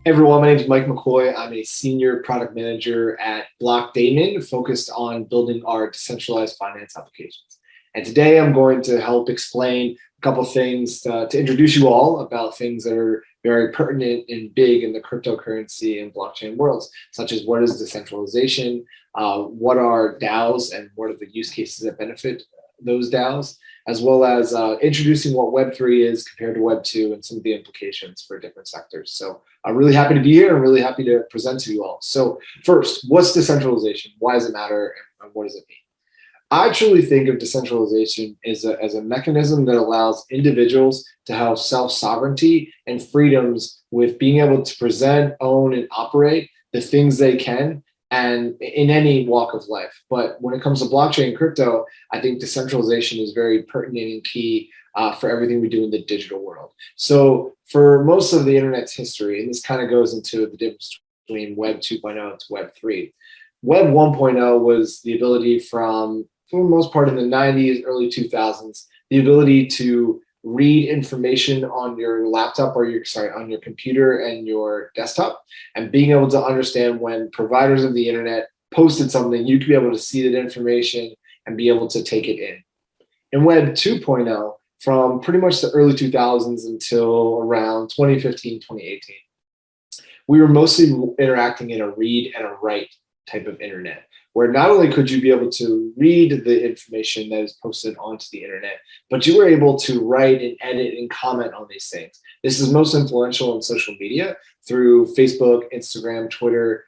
Hey everyone, my name is Mike McCoy. I'm a senior product manager at Block Damon, focused on building our decentralized finance applications. And today I'm going to help explain a couple things to introduce you all about things that are very pertinent and big in the cryptocurrency and blockchain worlds, such as what is decentralization, what are DAOs, and what are the use cases that benefit those DAOs, as well as introducing what Web3 is compared to Web2 and some of the implications for different sectors. So I'm really happy to be here and really happy to present to you all. So first, what's decentralization? Why does it matter? And what does it mean? I truly think of decentralization as a mechanism that allows individuals to have self-sovereignty and freedoms with being able to present, own, and operate the things they can and in any walk of life. But when it comes to blockchain and crypto, I think decentralization is very pertinent and key for everything we do in the digital world. So for most of the internet's history, and this kind of goes into the difference between Web 2.0 to Web 3, Web 1.0 was the ability for the most part in the 90s, early 2000s, the ability to read information on your laptop or on your computer and your desktop, and being able to understand when providers of the internet posted something, you could be able to see that information and be able to take it in. In Web 2.0, from pretty much the early 2000s until around 2015, 2018, we were mostly interacting in a read and a write type of internet, where not only could you be able to read the information that is posted onto the internet, but you were able to write and edit and comment on these things. This is most influential in social media through Facebook, Instagram, Twitter,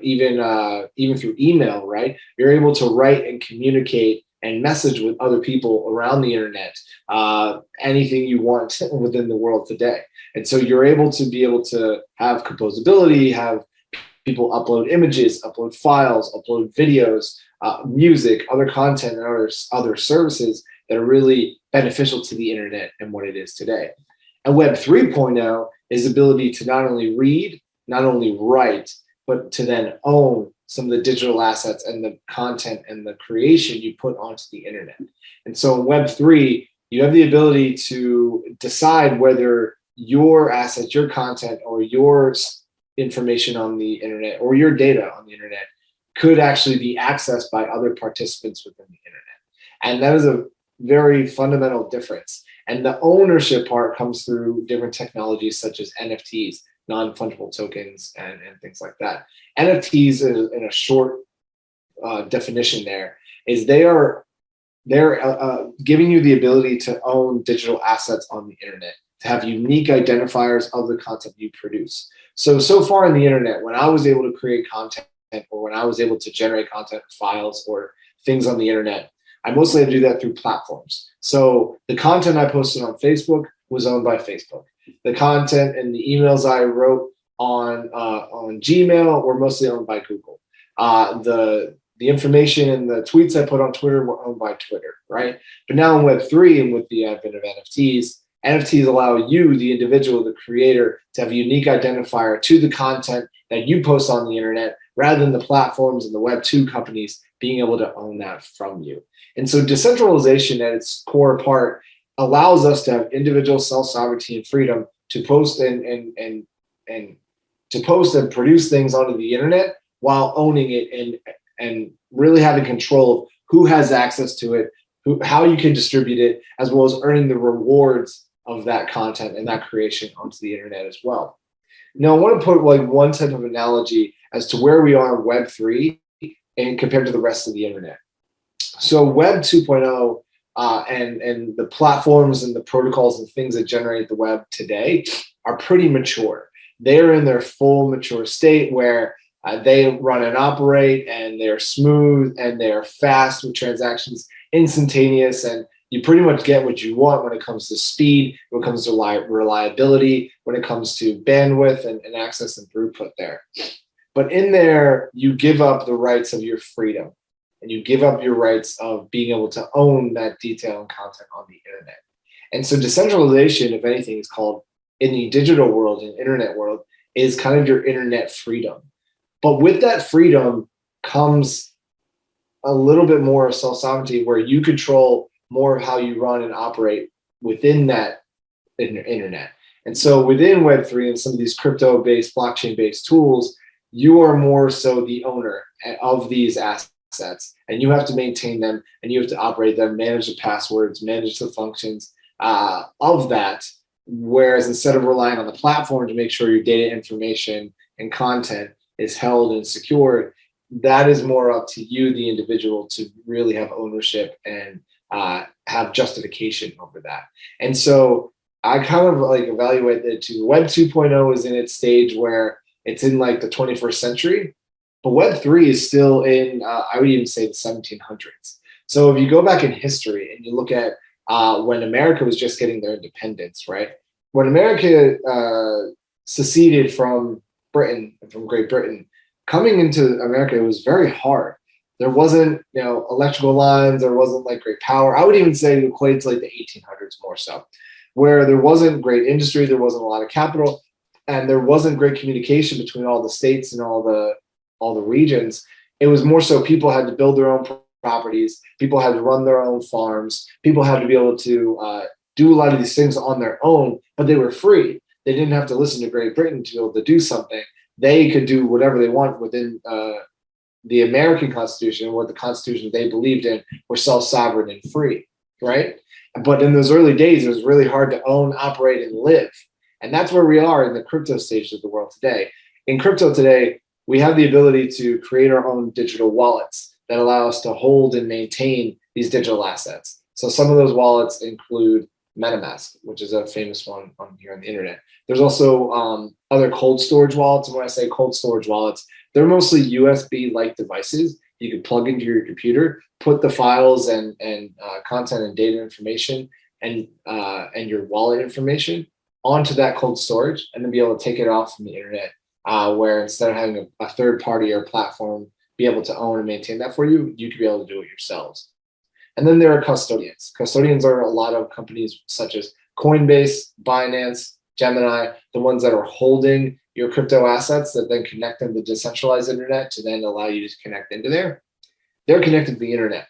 even through email, right? You're able to write and communicate and message with other people around the internet, anything you want within the world today. And so you're able to have composability, have people upload images, upload files, upload videos, music, other content, and other services that are really beneficial to the internet and what it is today. And Web 3.0 is the ability to not only read, not only write, but to then own some of the digital assets and the content and the creation you put onto the internet. And so in Web 3, you have the ability to decide whether your assets, your content, or your information on the internet or your data on the internet could actually be accessed by other participants within the internet. And that is a very fundamental difference. And the ownership part comes through different technologies such as NFTs, non-fungible tokens, and things like that. NFTs, in a short definition there, is they're giving you the ability to own digital assets on the internet, to have unique identifiers of the content you produce. So far in the internet, when I was able to create content or when I was able to generate content files or things on the internet, I mostly had to do that through platforms. So the content I posted on Facebook was owned by Facebook. The content and the emails I wrote on Gmail were mostly owned by Google. The information and the tweets I put on Twitter were owned by Twitter, right? But now in Web3 and with the advent of NFTs allow you, the individual, the creator, to have a unique identifier to the content that you post on the internet, rather than the platforms and the Web2 companies being able to own that from you. And so decentralization at its core part allows us to have individual self-sovereignty and freedom to post and produce things onto the internet while owning it and really having control of who has access to it, how you can distribute it, as well as earning the rewards of that content and that creation onto the internet as well. Now, I want to put one type of analogy as to where we are in Web 3 and compared to the rest of the internet. So Web 2.0 and the platforms and the protocols and things that generate the web today are pretty mature. They're in their full mature state where they run and operate, and they're smooth and they're fast with transactions, instantaneous, and you pretty much get what you want when it comes to speed, when it comes to reliability, when it comes to bandwidth and access and throughput there. But in there, you give up the rights of your freedom, and you give up your rights of being able to own that detail and content on the internet. And so decentralization, if anything, is called, in the digital world and internet world, is kind of your internet freedom. But with that freedom comes a little bit more of self-sovereignty, where you control more of how you run and operate within that internet. And so within Web3 and some of these crypto-based, blockchain-based tools, you are more so the owner of these assets, and you have to maintain them, and you have to operate them, manage the passwords, manage the functions of that. Whereas instead of relying on the platform to make sure your data, information, and content is held and secured, that is more up to you, the individual, to really have ownership and have justification over that. And so I kind of like evaluate it to Web 2.0 is in its stage where it's in like the 21st century, but Web 3 is still in, I would even say, the 1700s. So if you go back in history and you look at when America was just getting their independence, right? When America seceded from Britain, from Great Britain, coming into America, it was very hard. There wasn't, electrical lines. There wasn't like great power. I would even say it equates to like the 1800s more so, where there wasn't great industry. There wasn't a lot of capital, and there wasn't great communication between all the states and all the regions. It was more so people had to build their own properties. People had to run their own farms. People had to be able to do a lot of these things on their own, but they were free. They didn't have to listen to Great Britain to be able to do something. They could do whatever they want within the American Constitution, what the Constitution they believed in, were self-sovereign and free, right? But in those early days, it was really hard to own, operate, and live. And that's where we are in the crypto stage of the world today. In crypto today, we have the ability to create our own digital wallets that allow us to hold and maintain these digital assets. So some of those wallets include MetaMask, which is a famous one on here on the internet. There's also other cold storage wallets. And when I say cold storage wallets, they're mostly USB-like devices. You can plug into your computer, put the files and content and data information and your wallet information onto that cold storage, and then be able to take it off from the internet, where instead of having a third party or platform be able to own and maintain that for you, you could be able to do it yourselves. And then there are custodians. Custodians are a lot of companies such as Coinbase, Binance, Gemini, the ones that are holding your crypto assets that then connect them to the decentralized internet to then allow you to connect into there. They're connected to the internet.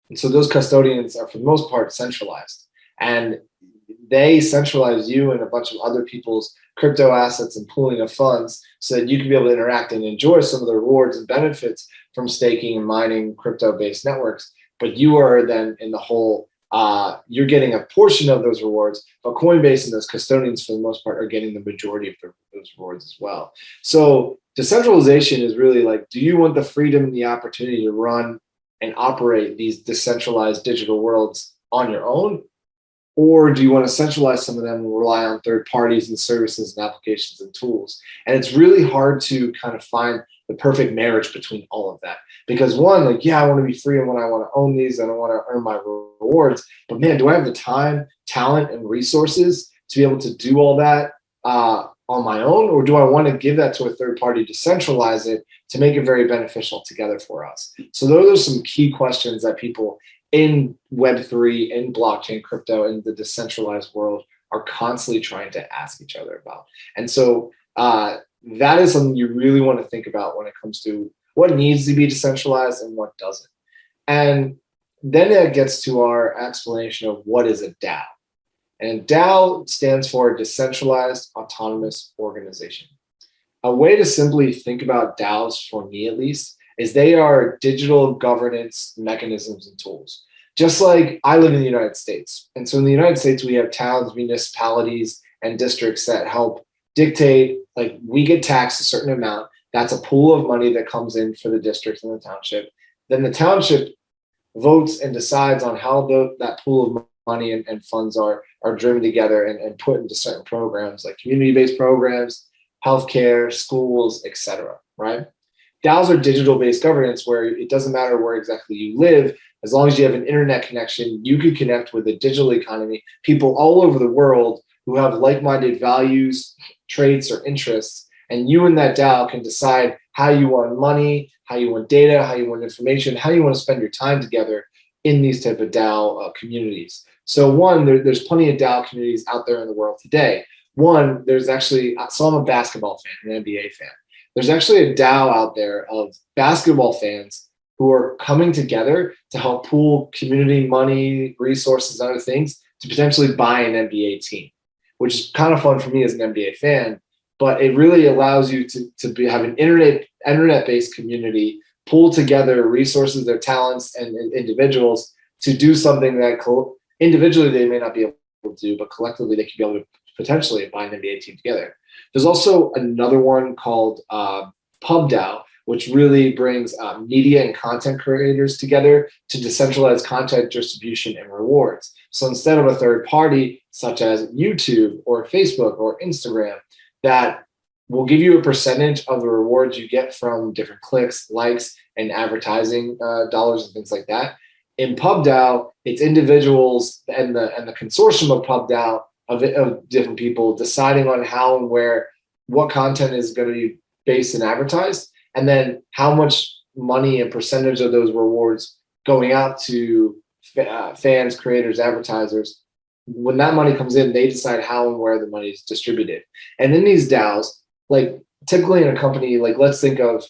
And so those custodians are for the most part centralized. And they centralize you and a bunch of other people's crypto assets and pooling of funds so that you can be able to interact and enjoy some of the rewards and benefits from staking and mining crypto-based networks. But you are then in the whole, you're getting a portion of those rewards, but Coinbase and those custodians for the most part are getting the majority of those rewards as well. So decentralization is really like, do you want the freedom and the opportunity to run and operate these decentralized digital worlds on your own? Or do you want to centralize some of them and rely on third parties and services and applications and tools? And it's really hard to kind of find the perfect marriage between all of that. Because one, like, yeah, I want to be free and when I want to own these and I want to earn my rewards. But man, do I have the time, talent, and resources to be able to do all that on my own? Or do I want to give that to a third party to centralize it to make it very beneficial together for us? So those are some key questions that people in Web3, in blockchain, crypto, in the decentralized world are constantly trying to ask each other about. And so that is something you really want to think about when it comes to what needs to be decentralized and what doesn't. And then it gets to our explanation of what is a DAO. And DAO stands for Decentralized Autonomous Organization. A way to simply think about DAOs, for me at least, is they are digital governance mechanisms and tools. Just like I live in the United States. And so in the United States, we have towns, municipalities, and districts that help dictate, like we get taxed a certain amount. That's a pool of money that comes in for the district and the township. Then the township votes and decides on how that pool of money and funds are driven together and put into certain programs like community-based programs, healthcare, schools, etc. Right? DAOs are digital-based governance where it doesn't matter where exactly you live, as long as you have an internet connection, you can connect with a digital economy, people all over the world who have like-minded values, traits, or interests, and you and that DAO can decide how you want money, how you want data, how you want information, how you want to spend your time together in these type of DAO communities. So one, there's plenty of DAO communities out there in the world today. One, there's actually, so I'm a basketball fan, an NBA fan. There's actually a DAO out there of basketball fans who are coming together to help pool community money, resources, and other things to potentially buy an NBA team. which is kind of fun for me as an NBA fan. But it really allows you to have an internet-based community, pull together resources, their talents, and individuals to do something that individually they may not be able to do, but collectively they can be able to potentially bind an NBA team together. There's also another one called PubDAO, which really brings media and content creators together to decentralize content distribution and rewards. So instead of a third party, such as YouTube or Facebook or Instagram, that will give you a percentage of the rewards you get from different clicks, likes, and advertising dollars and things like that. In PubDAO, it's individuals and the consortium of PubDAO of different people deciding on how and where, what content is going to be based and advertised, and then how much money and percentage of those rewards going out to fans, creators, advertisers. When that money comes in, they decide how and where the money is distributed. And in these DAOs, like typically in a company, like let's think of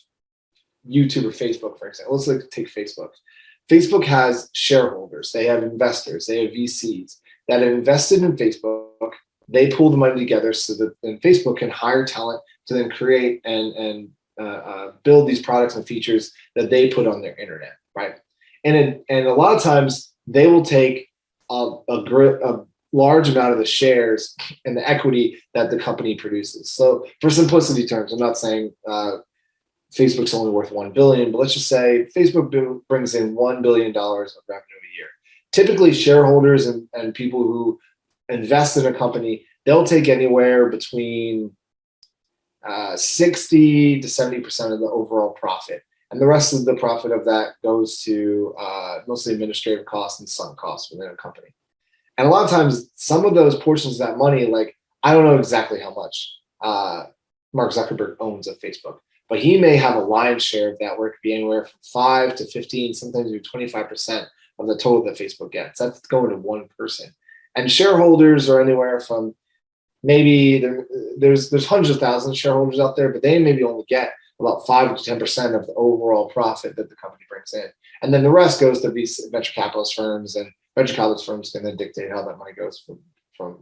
YouTube or Facebook, for example. Let's take Facebook. Facebook has shareholders, they have investors, they have VCs that have invested in Facebook. They pull the money together so that then Facebook can hire talent to then create and build these products and features that they put on their internet, right? And a lot of times they will take a large amount of the shares and the equity that the company produces. So for simplicity terms, I'm not saying Facebook's only worth 1 billion, but let's just say Facebook brings in $1 billion of revenue a year. Typically shareholders and people who invest in a company, they'll take anywhere between 60 to 70% of the overall profit. And the rest of the profit of that goes to mostly administrative costs and sunk costs within a company. And a lot of times, some of those portions of that money, like I don't know exactly how much Mark Zuckerberg owns of Facebook, but he may have a lion's share of that, where it could be anywhere from 5 to 15, sometimes even 25% of the total that Facebook gets. That's going to one person. And shareholders are anywhere from maybe there's hundreds of thousands of shareholders out there, but they maybe only get about 5 to 10% of the overall profit that the company brings in. And then the rest goes to these venture capitalist firms, and venture capitalist firms can then dictate how that money goes from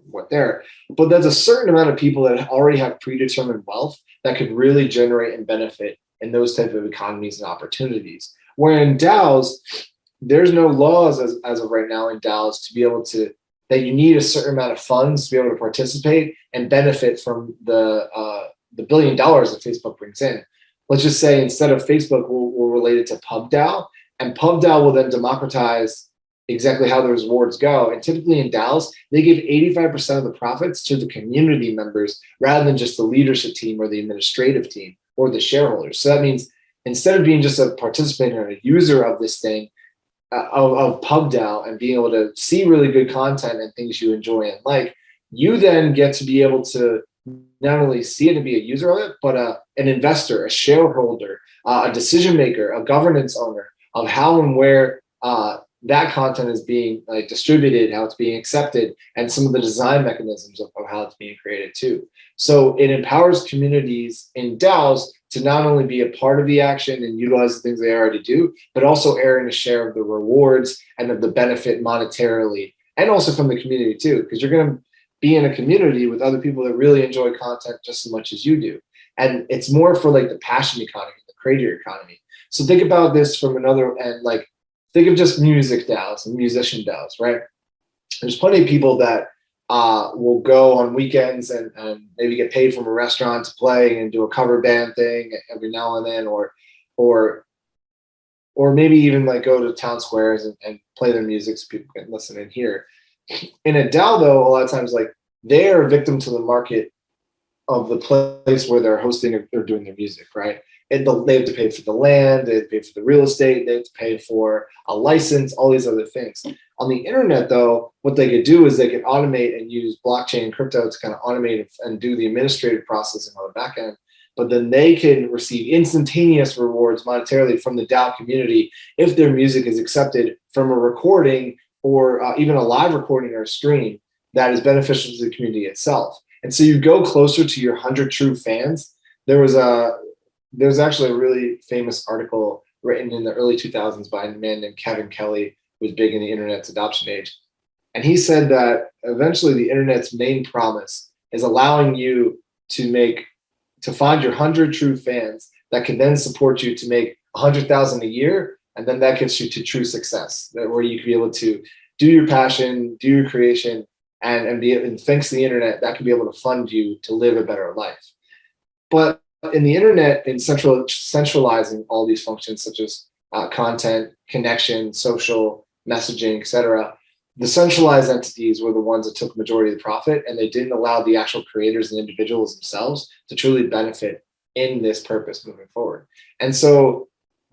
what they're. But there's a certain amount of people that already have predetermined wealth that could really generate and benefit in those type of economies and opportunities. Where in DAOs, there's no laws as of right now in DAOs to be able to, that you need a certain amount of funds to be able to participate and benefit from the $1 billion that Facebook brings in. Let's just say instead of Facebook, we'll relate it to PubDAO, and PubDAO will then democratize exactly how the rewards go. And typically in DAOs, they give 85% of the profits to the community members rather than just the leadership team or the administrative team or the shareholders. So that means instead of being just a participant or a user of this thing, of PubDAO, and being able to see really good content and things you enjoy and like, you then get to be able to not only see it and be a user of it, but an investor, a shareholder, a decision maker, a governance owner of how and where that content is being distributed, how it's being accepted, and some of the design mechanisms of how it's being created too. So it empowers communities in DAOs to not only be a part of the action and utilize the things they already do, but also airing a share of the rewards and of the benefit monetarily, and also from the community too, because you're going to be in a community with other people that really enjoy content just as much as you do. And it's more for like the passion economy, the creator economy. So think about this from another end, like think of just music DAOs and musician DAOs, right? There's plenty of people that will go on weekends and maybe get paid from a restaurant to play and do a cover band thing every now and then, or maybe even like go to town squares and play their music so people can listen and hear. In a DAO, though, a lot of times, like they are a victim to the market of the place where they're hosting or doing their music, right? And they have to pay for the land, they have to pay for the real estate, they have to pay for a license, all these other things. On the internet, though, what they could do is they could automate and use blockchain and crypto to kind of automate and do the administrative processing on the back end. But then they can receive instantaneous rewards monetarily from the DAO community if their music is accepted from a recording or even a live recording or a stream that is beneficial to the community itself. And so you go closer to your 100 true fans. There's actually a really famous article written in the early 2000s by a man named Kevin Kelly, who was big in the internet's adoption age. And he said that eventually the internet's main promise is allowing you to find your 100 true fans that can then support you to make 100,000 a year, and then that gets you to true success, where you can be able to do your passion, do your creation, and thanks to the internet, that can be able to fund you to live a better life. But in the internet, in centralizing all these functions such as content, connection, social, messaging, etc., the centralized entities were the ones that took majority of the profit, and they didn't allow the actual creators and individuals themselves to truly benefit in this purpose moving forward. And so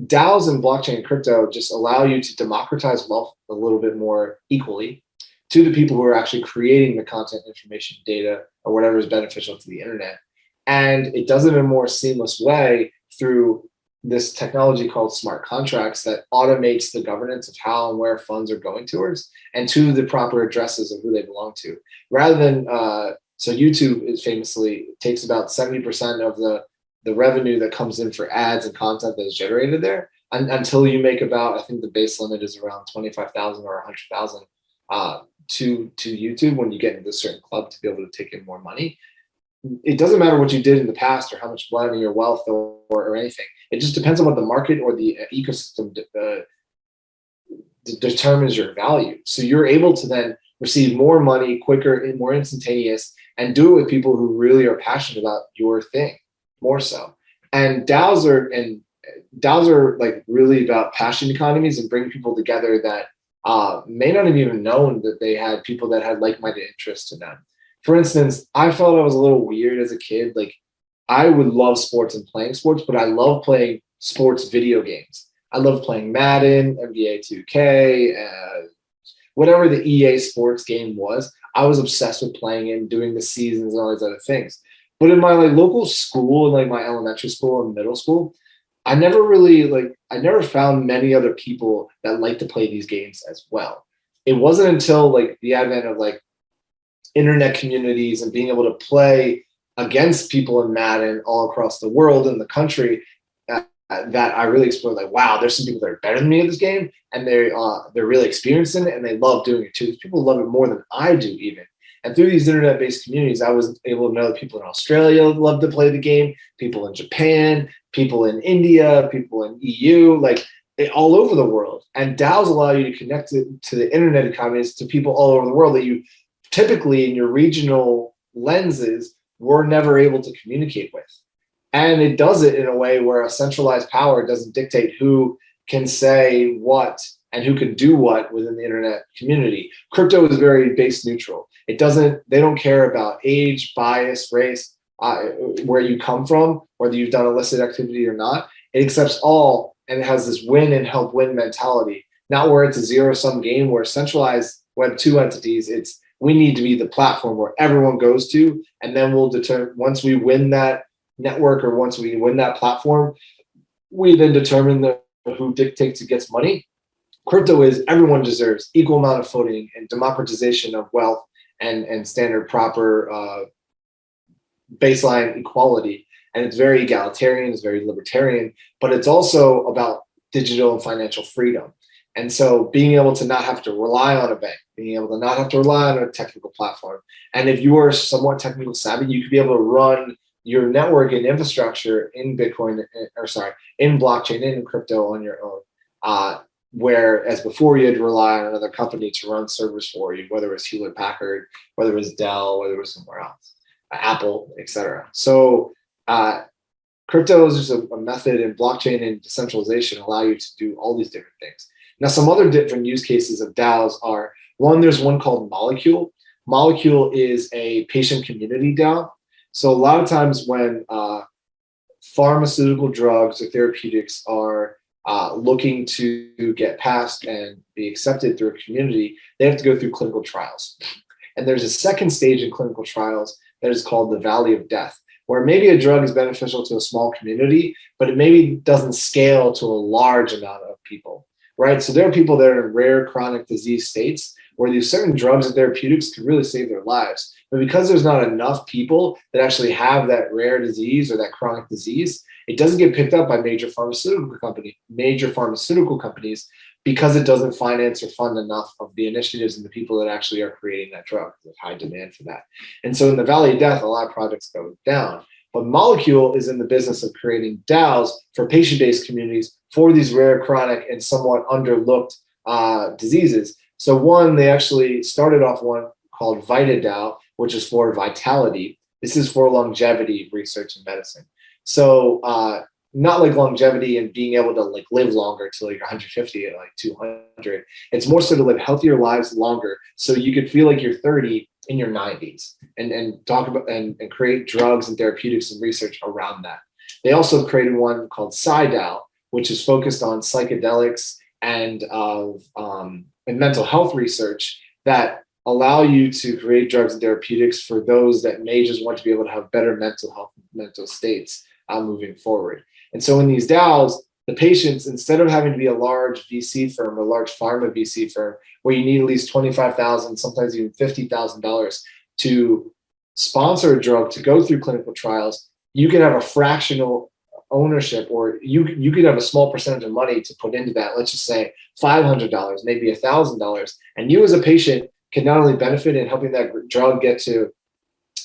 DAOs and blockchain and crypto just allow you to democratize wealth a little bit more equally to the people who are actually creating the content, information, data, or whatever is beneficial to the internet. And it does it in a more seamless way through this technology called smart contracts that automates the governance of how and where funds are going towards and to the proper addresses of who they belong to. Rather than, so YouTube is famously takes about 70% of the revenue that comes in for ads and content that is generated there until you make about, I think the base limit is around 25,000 or 100,000 to YouTube when you get into a certain club to be able to take in more money. It doesn't matter what you did in the past or how much money or wealth or anything. It just depends on what the market or the ecosystem determines your value. So you're able to then receive more money quicker and more instantaneous and do it with people who really are passionate about your thing more so. And DAOs are like really about passion economies and bring people together that may not have even known that they had people that had like-minded interests to them. For instance, I felt I was a little weird as a kid. Like, I would love sports and playing sports, but I love playing sports video games. I love playing Madden, NBA 2K, whatever the EA sports game was. I was obsessed with playing it and doing the seasons and all these other things. But in my local school, and my elementary school and middle school, I never found many other people that like to play these games as well. It wasn't until the advent of internet communities and being able to play against people in Madden all across the world and the country that I really explored. Wow, there's some people that are better than me at this game, and they're really experienced in it, and they love doing it too. People love it more than I do even. And through these internet-based communities, I was able to know that people in Australia love to play the game, people in Japan, people in India, people in EU, all over the world. And DAOs allow you to connect to the internet economies to people all over the world that you typically in your regional lenses were never able to communicate with. And it does it in a way where a centralized power doesn't dictate who can say what and who can do what within the internet community. Crypto is very base neutral. They don't care about age, bias, race, where you come from, whether you've done illicit activity or not. It accepts all, and it has this win and help win mentality, not where it's a zero-sum game where centralized Web2 entities, we need to be the platform where everyone goes to, and then we'll determine, once we win that network or once we win that platform, we then determine who dictates who gets money. Crypto is everyone deserves equal amount of footing and democratization of wealth and standard proper baseline equality. And it's very egalitarian, it's very libertarian, but it's also about digital and financial freedom. And so being able to not have to rely on a bank, being able to not have to rely on a technical platform. And if you are somewhat technical savvy, you could be able to run your network and infrastructure in Bitcoin, in blockchain, in crypto on your own. Whereas before you had to rely on another company to run servers for you, whether it was Hewlett Packard, whether it was Dell, whether it was somewhere else, Apple, etc. So crypto is just a method, and blockchain and decentralization allow you to do all these different things. Now, some other different use cases of DAOs are, there's one called Molecule. Molecule is a patient community DAO. So a lot of times when pharmaceutical drugs or therapeutics are looking to get passed and be accepted through a community, they have to go through clinical trials. And there's a second stage in clinical trials that is called the Valley of Death, where maybe a drug is beneficial to a small community, but it maybe doesn't scale to a large amount of people, right? So there are people that are in rare chronic disease states where these certain drugs and therapeutics could really save their lives. But because there's not enough people that actually have that rare disease or that chronic disease, it doesn't get picked up by major pharmaceutical companies because it doesn't finance or fund enough of the initiatives and the people that actually are creating that drug. There's high demand for that. And so in the Valley of Death, a lot of projects go down. But Molecule is in the business of creating DAOs for patient-based communities for these rare, chronic, and somewhat underlooked diseases. So one, they actually started off one called VitaDAO, which is for vitality. This is for longevity research in medicine. So not like longevity and being able to like live longer till like 150 or like 200. It's more so to live healthier lives longer, so you could feel like you're 30 in your 90s, and talk about and create drugs and therapeutics and research around that. They also created one called PsyDAO, which is focused on psychedelics and mental health research that allow you to create drugs and therapeutics for those that may just want to be able to have better mental health, mental states moving forward. And so in these DAOs, the patients, instead of having to be a large VC firm or large pharma VC firm, where you need at least $25,000, sometimes even $50,000 to sponsor a drug to go through clinical trials, you can have a fractional ownership, or you could have a small percentage of money to put into that. Let's just say $500, maybe $1,000, and you as a patient can not only benefit in helping that drug get to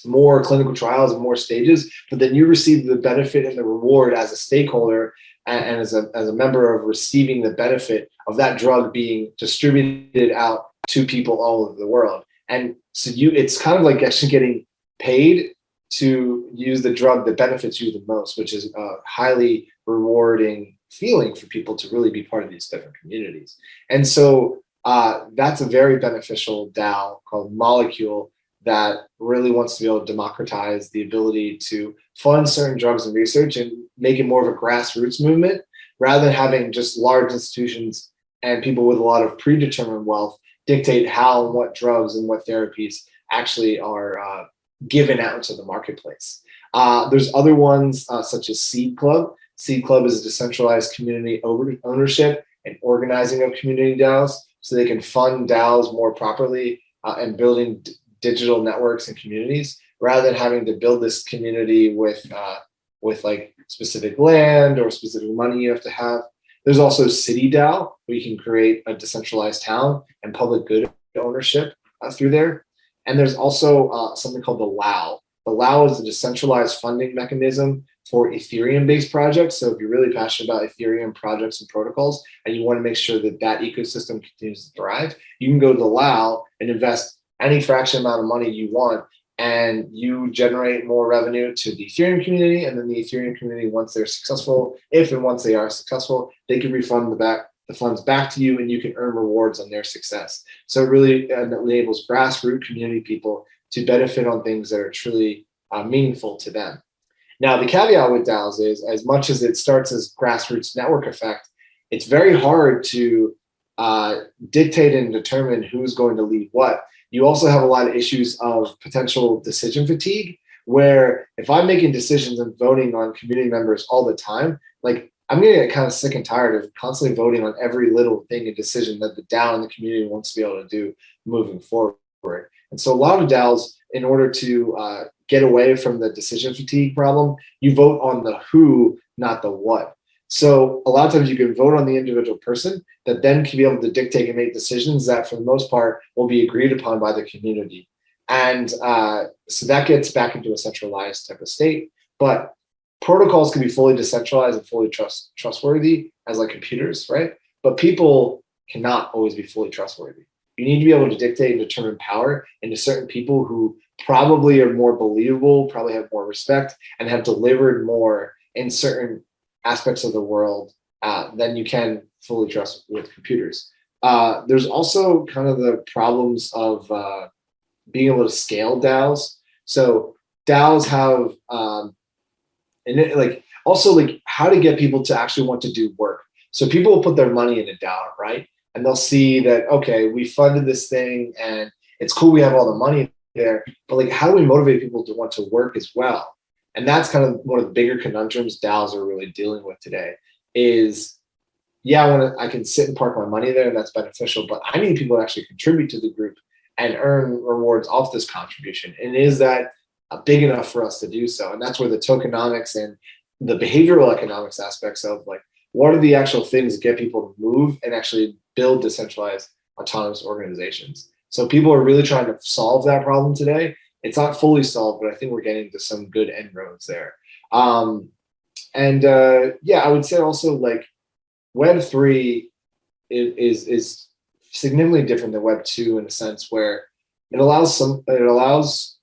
more clinical trials and more stages, but then you receive the benefit and the reward as a stakeholder and as a member of receiving the benefit of that drug being distributed out to people all over the world. And so it's kind of like actually getting paid to use the drug that benefits you the most, which is a highly rewarding feeling for people to really be part of these different communities. And so that's a very beneficial DAO called Molecule that really wants to be able to democratize the ability to fund certain drugs and research and make it more of a grassroots movement, rather than having just large institutions and people with a lot of predetermined wealth dictate how and what drugs and what therapies actually are given out into the marketplace. There's other ones such as Seed Club. Seed Club is a decentralized community ownership and organizing of community DAOs, so they can fund DAOs more properly and building digital networks and communities, rather than having to build this community with like specific land or specific money you have to have. There's also City DAO, where you can create a decentralized town and public good ownership through there. And there's also something called the LAO. The LAO is a decentralized funding mechanism for Ethereum-based projects. So if you're really passionate about Ethereum projects and protocols, and you want to make sure that that ecosystem continues to thrive, you can go to the LAO and invest any fraction amount of money you want, and you generate more revenue to the Ethereum community. And then the Ethereum community, once they're successful, once they are successful, they can refund the funds back to you, and you can earn rewards on their success. So it really enables grassroots community people to benefit on things that are truly meaningful to them. Now, the caveat with DAOs is, as much as it starts as grassroots network effect, it's very hard to dictate and determine who's going to lead what. You also have a lot of issues of potential decision fatigue, where if I'm making decisions and voting on community members all the time, like I'm going to get kind of sick and tired of constantly voting on every little thing and decision that the DAO and the community wants to be able to do moving forward. And so a lot of DAOs, in order to get away from the decision fatigue problem, you vote on the who, not the what. So a lot of times you can vote on the individual person that then can be able to dictate and make decisions that for the most part will be agreed upon by the community. And so that gets back into a centralized type of state. But protocols can be fully decentralized and fully trustworthy as like computers, right? But people cannot always be fully trustworthy. You need to be able to dictate and determine power into certain people who probably are more believable, probably have more respect, and have delivered more in certain aspects of the world than you can fully trust with computers. There's also kind of the problems of being able to scale DAOs. So DAOs have, how to get people to actually want to do work. So people will put their money in a DAO, right? And they'll see that, okay, we funded this thing and it's cool, we have all the money there, but like, how do we motivate people to want to work as well? And that's kind of one of the bigger conundrums DAOs are really dealing with today, is yeah, I can sit and park my money there and that's beneficial, but I need people to actually contribute to the group and earn rewards off this contribution. And is that big enough for us to do so? And that's where the tokenomics and the behavioral economics aspects of like, what are the actual things that get people to move and actually build decentralized autonomous organizations? So people are really trying to solve that problem today. It's not fully solved, but I think we're getting to some good end roads there. Yeah, I would say also like Web3 is significantly different than Web2 in a sense where it allows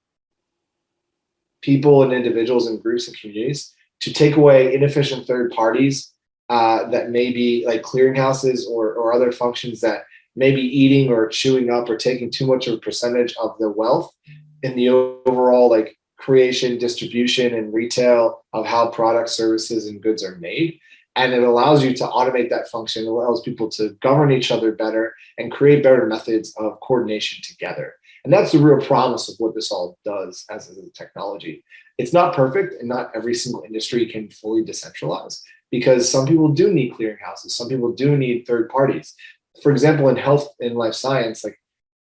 people and individuals and groups and communities to take away inefficient third parties that may be like clearinghouses or other functions that may be eating or chewing up or taking too much of a percentage of the wealth in the overall like creation, distribution, and retail of how products, services, and goods are made. And it allows you to automate that function. It allows people to govern each other better and create better methods of coordination together. And that's the real promise of what this all does as a technology. It's not perfect, and not every single industry can fully decentralize because some people do need clearinghouses. Some people do need third parties. For example, in health and life science, like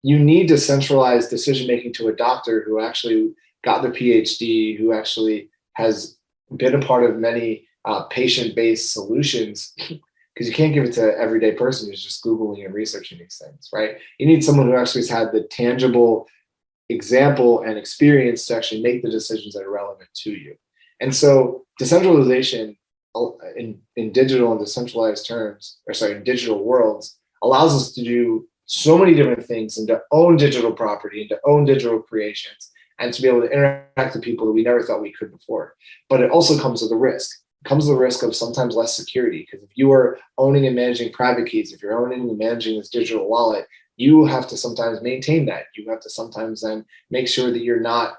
you need decentralized decision making to a doctor who actually got their PhD, who actually has been a part of many patient-based solutions, because you can't give it to everyday person who's just Googling and researching these things, right? You need someone who actually has had the tangible example and experience to actually make the decisions that are relevant to you. And so decentralization in digital and decentralized terms, in digital worlds, allows us to do so many different things and to own digital property and to own digital creations and to be able to interact with people that we never thought we could before. But it also comes with a risk. It comes with the risk of sometimes less security, because if you are owning and managing private keys, if you're owning and managing this digital wallet, you have to sometimes maintain that. You have to sometimes then make sure that you're not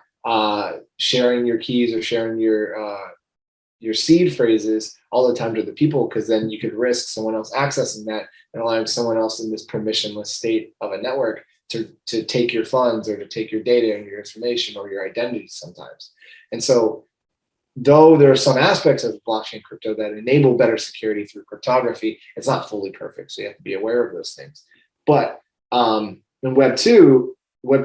sharing your keys or sharing your seed phrases all the time to the people, because then you could risk someone else accessing that and allowing someone else in this permissionless state of a network to take your funds or to take your data and your information or your identity sometimes. And so though there are some aspects of blockchain crypto that enable better security through cryptography, it's not fully perfect. So you have to be aware of those things. But in Web2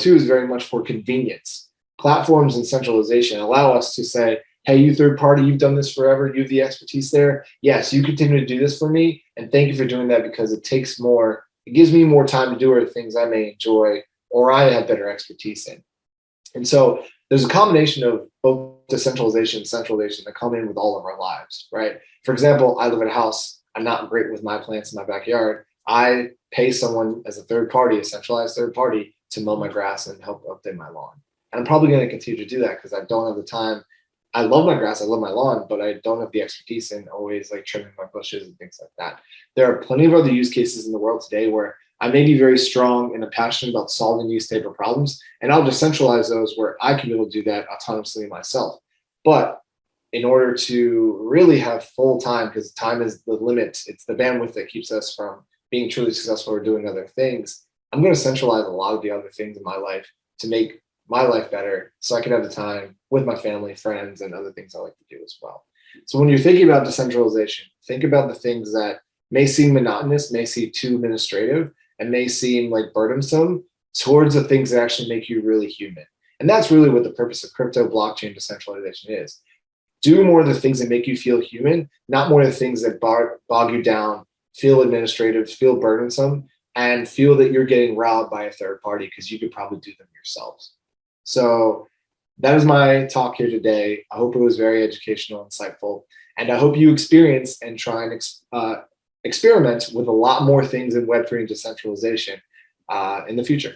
is very much for convenience. Platforms and centralization allow us to say, hey, you third party, you've done this forever, you have the expertise there. Yes, you continue to do this for me. And thank you for doing that, because it gives me more time to do other things I may enjoy or I have better expertise in. And so there's a combination of both decentralization and centralization that come in with all of our lives, right? For example, I live in a house. I'm not great with my plants in my backyard. I pay someone as a third party, a centralized third party, to mow my grass and help update my lawn. And I'm probably going to continue to do that because I don't have the time. I love my grass, I love my lawn, but I don't have the expertise in always like trimming my bushes and things like that. There are plenty of other use cases in the world today where I may be very strong and passionate about solving these type of problems, and I'll decentralize those where I can be able to do that autonomously myself. But in order to really have full time, because time is the limit, it's the bandwidth that keeps us from being truly successful or doing other things, I'm going to centralize a lot of the other things in my life to make my life better so I can have the time with my family, friends, and other things I like to do as well. So when you're thinking about decentralization, think about the things that may seem monotonous, may seem too administrative, and may seem like burdensome towards the things that actually make you really human. And that's really what the purpose of crypto blockchain decentralization is. Do more of the things that make you feel human, not more of the things that bog you down, feel administrative, feel burdensome, and feel that you're getting robbed by a third party because you could probably do them yourselves. So that is my talk here today. I hope it was very educational, insightful, and I hope you experience and try and experiment with a lot more things in Web3 and decentralization in the future.